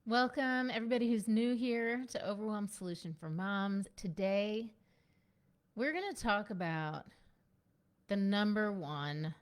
Welcome, everybody who's new here to Overwhelm Solution for Moms. Today, we're going to talk about the number one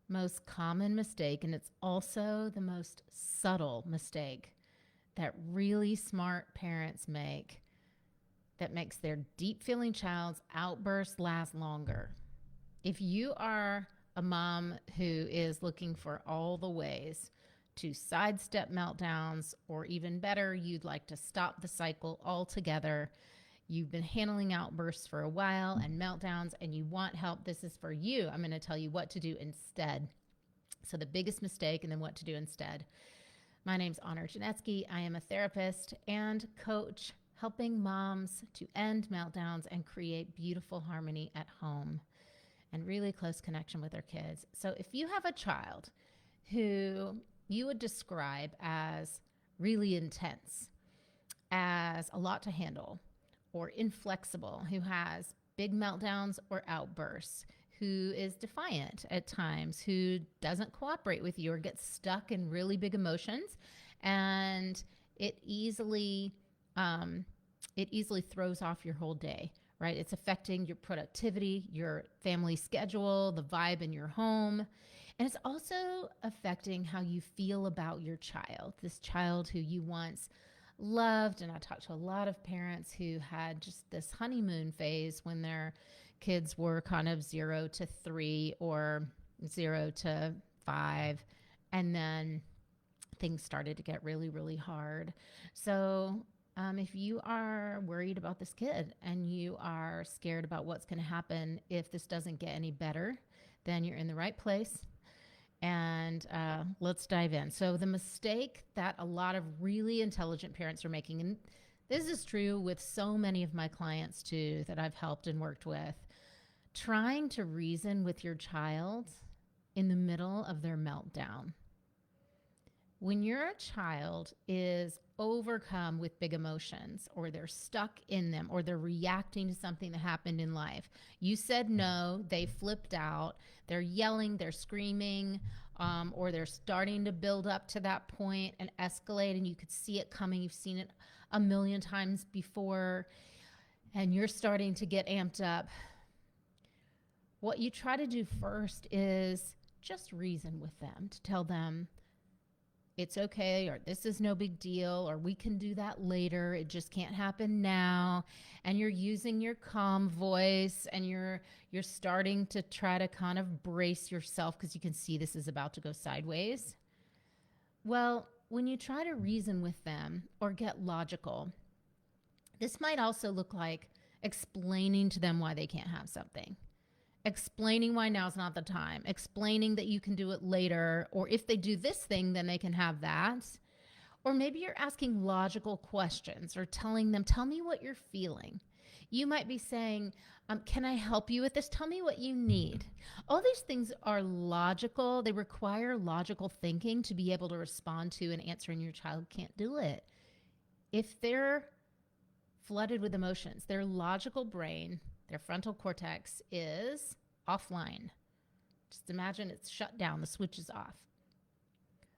most common mistake, and it's also the most subtle mistake that really smart parents make that makes their deep feeling child's outbursts last longer. If you are a mom who is looking for all the ways to sidestep meltdowns, or even better, you'd like to stop the cycle altogether. You've been handling outbursts for a while and meltdowns, and you want help. This is for you. I'm going to tell you what to do instead. So, the biggest mistake and then what to do instead. My name's Honor Janetsky. I am a therapist and coach helping moms to end meltdowns and create beautiful harmony at home and really close connection with their kids. So, if you have a child who you would describe as really intense, as a lot to handle, or inflexible, who has big meltdowns or outbursts, who is defiant at times, who doesn't cooperate with you or gets stuck in really big emotions, and it easily throws off your whole day, right? It's affecting your productivity, your family schedule, the vibe in your home. And it's also affecting how you feel about your child, this child who you once loved. And I talked to a lot of parents who had just this honeymoon phase when their kids were kind of 0 to 3 or 0 to 5. And then things started to get really, really hard. So if you are worried about this kid and you are scared about what's going to happen if this doesn't get any better, then you're in the right place. And let's dive in. So the mistake that a lot of really intelligent parents are making, and this is true with so many of my clients too that I've helped and worked with, trying to reason with your child in the middle of their meltdown. When your child is overcome with big emotions, or they're stuck in them, or they're reacting to something that happened in life, you said no, they flipped out, they're yelling, they're screaming, or they're starting to build up to that point and escalate, and you could see it coming. You've seen it a million times before, and you're starting to get amped up. What you try to do first is just reason with them, to tell them it's okay, or this is no big deal, or we can do that later. It just can't happen now. And you're using your calm voice, and you're starting to try to kind of brace yourself because you can see this is about to go sideways. Well, when you try to reason with them or get logical, this might also look like explaining to them why they can't have something. Explaining why now's not the time, explaining that you can do it later, or if they do this thing, then they can have that. Or maybe you're asking logical questions or telling them, tell me what you're feeling. You might be saying, can I help you with this? Tell me what you need. All these things are logical. They require logical thinking to be able to respond to and answer, and your child can't do it. If they're flooded with emotions, their logical brain, their frontal cortex is offline. Just imagine it's shut down, the switch is off.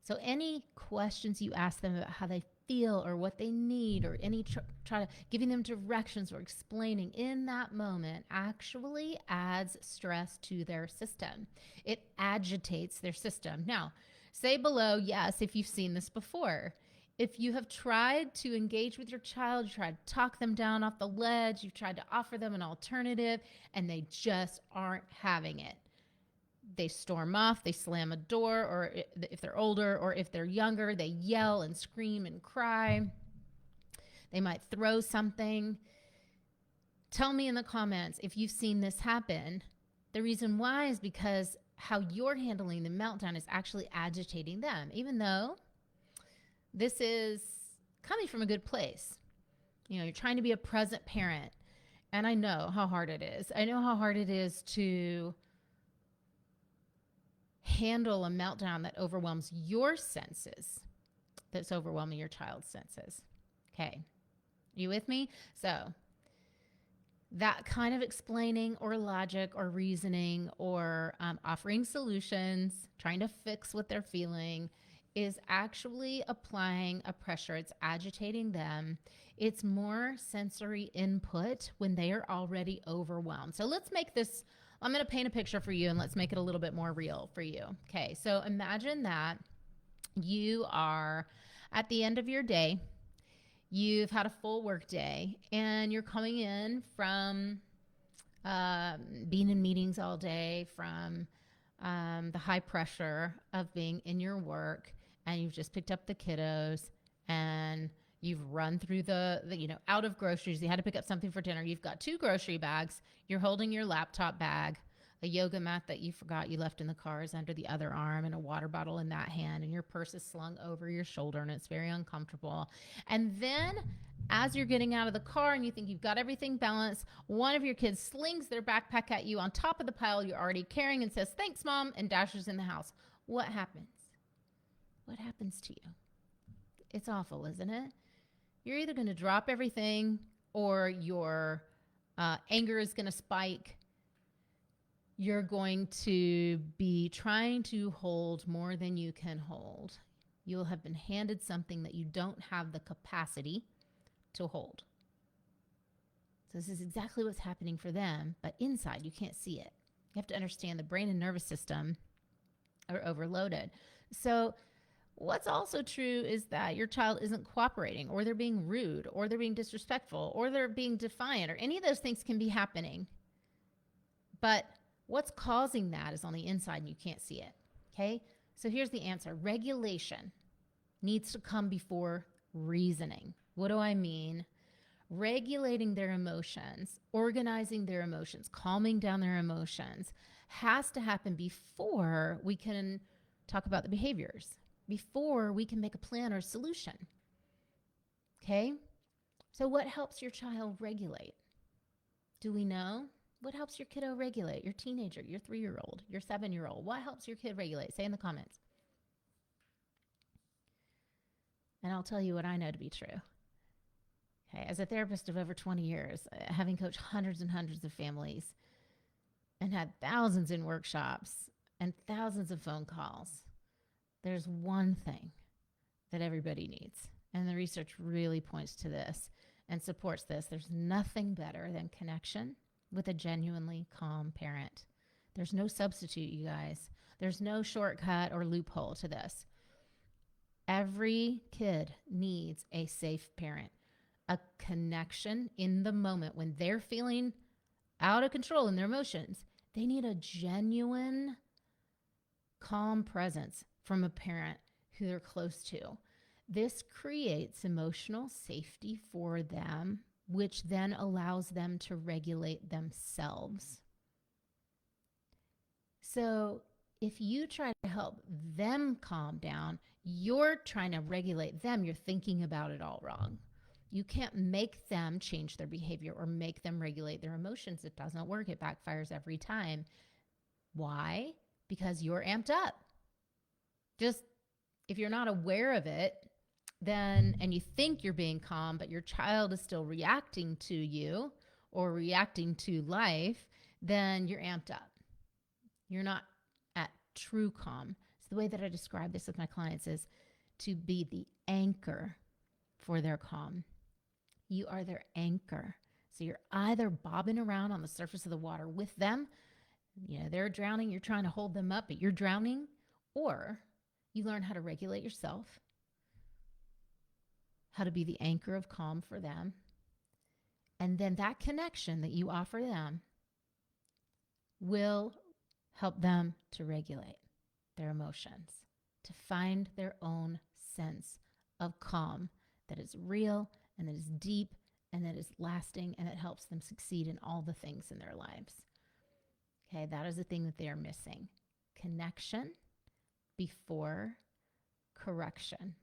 So any questions you ask them about how they feel or what they need, or any try to giving them directions or explaining in that moment, actually adds stress to their system. It agitates their system. Now, say below yes if you've seen this before. If you have tried to engage with your child, you tried to talk them down off the ledge, you've tried to offer them an alternative, and they just aren't having it. They storm off, they slam a door, or if they're older, or if they're younger, they yell and scream and cry. They might throw something. Tell me in the comments if you've seen this happen. The reason why is because how you're handling the meltdown is actually agitating them, even though this is coming from a good place. You're trying to be a present parent. And I know how hard it is. I know how hard it is to handle a meltdown that overwhelms your senses, that's overwhelming your child's senses. Okay. You with me? So that kind of explaining or logic or reasoning or offering solutions, trying to fix what they're feeling, is actually applying a pressure. It's agitating them. It's more sensory input when they are already overwhelmed. So let's make this, I'm going to paint a picture for you and let's make it a little bit more real for you. Okay, so imagine that you are at the end of your day. You've had a full work day and you're coming in from being in meetings all day, from the high pressure of being in your work, and you've just picked up the kiddos and you've run through the out of groceries. You had to pick up something for dinner. You've got 2 grocery bags. You're holding your laptop bag, a yoga mat that you forgot you left in the car is under the other arm, and a water bottle in that hand, and your purse is slung over your shoulder, and it's very uncomfortable. And then as you're getting out of the car and you think you've got everything balanced, one of your kids slings their backpack at you on top of the pile you're already carrying and says, "Thanks, Mom," and dashes in the house. What happens? What happens to you? It's awful, isn't it? You're either going to drop everything or your anger is going to spike. You're going to be trying to hold more than you can hold. You'll have been handed something that you don't have the capacity to hold. So this is exactly what's happening for them, but inside you can't see it. You have to understand the brain and nervous system are overloaded. So what's also true is that your child isn't cooperating, or they're being rude, or they're being disrespectful, or they're being defiant, or any of those things can be happening. But what's causing that is on the inside and you can't see it. Okay? So here's the answer. Regulation needs to come before reasoning. What do I mean? Regulating their emotions, organizing their emotions, calming down their emotions has to happen before we can talk about the behaviors, before we can make a plan or a solution. Okay? So what helps your child regulate? Do we know? What helps your kiddo regulate? Your teenager, your 3-year-old, your 7-year-old. What helps your kid regulate? Say in the comments. And I'll tell you what I know to be true. Okay, as a therapist of over 20 years, having coached hundreds and hundreds of families and had thousands in workshops and thousands of phone calls, there's one thing that everybody needs. And the research really points to this and supports this. There's nothing better than connection with a genuinely calm parent. There's no substitute, you guys. There's no shortcut or loophole to this. Every kid needs a safe parent, a connection in the moment when they're feeling out of control in their emotions. They need a genuine, calm presence from a parent who they're close to. This creates emotional safety for them, which then allows them to regulate themselves. So if you try to help them calm down, you're trying to regulate them. You're thinking about it all wrong. You can't make them change their behavior or make them regulate their emotions. It doesn't work. It backfires every time. Why? Because you're amped up. Just if you're not aware of it, then, and you think you're being calm, but your child is still reacting to you or reacting to life, then you're amped up. You're not at true calm. So the way that I describe this with my clients is to be the anchor for their calm. You are their anchor. So you're either bobbing around on the surface of the water with them, they're drowning, you're trying to hold them up, but you're drowning, or you learn how to regulate yourself, how to be the anchor of calm for them. And then that connection that you offer them will help them to regulate their emotions, to find their own sense of calm that is real and that is deep and that is lasting, and that helps them succeed in all the things in their lives. Okay, that is the thing that they are missing. Connection before correction.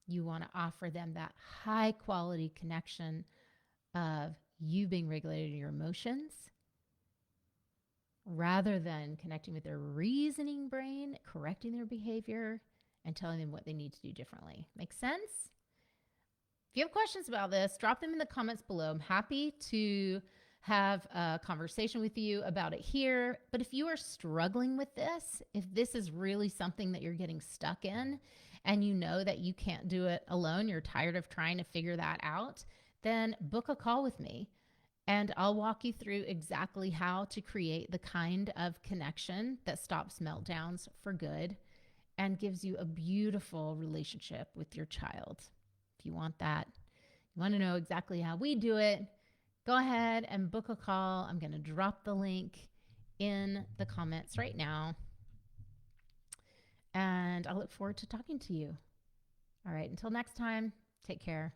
You want to offer them that high quality connection of you being regulated in your emotions rather than connecting with their reasoning brain, correcting their behavior, and telling them what they need to do differently. Make sense? If you have questions about this, drop them in the comments below. I'm happy to have a conversation with you about it here. But if you are struggling with this, if this is really something that you're getting stuck in and you know that you can't do it alone, you're tired of trying to figure that out, then book a call with me and I'll walk you through exactly how to create the kind of connection that stops meltdowns for good and gives you a beautiful relationship with your child. If you want that, you want to know exactly how we do it, go ahead and book a call. I'm going to drop the link in the comments right now. And I look forward to talking to you. All right, until next time, take care.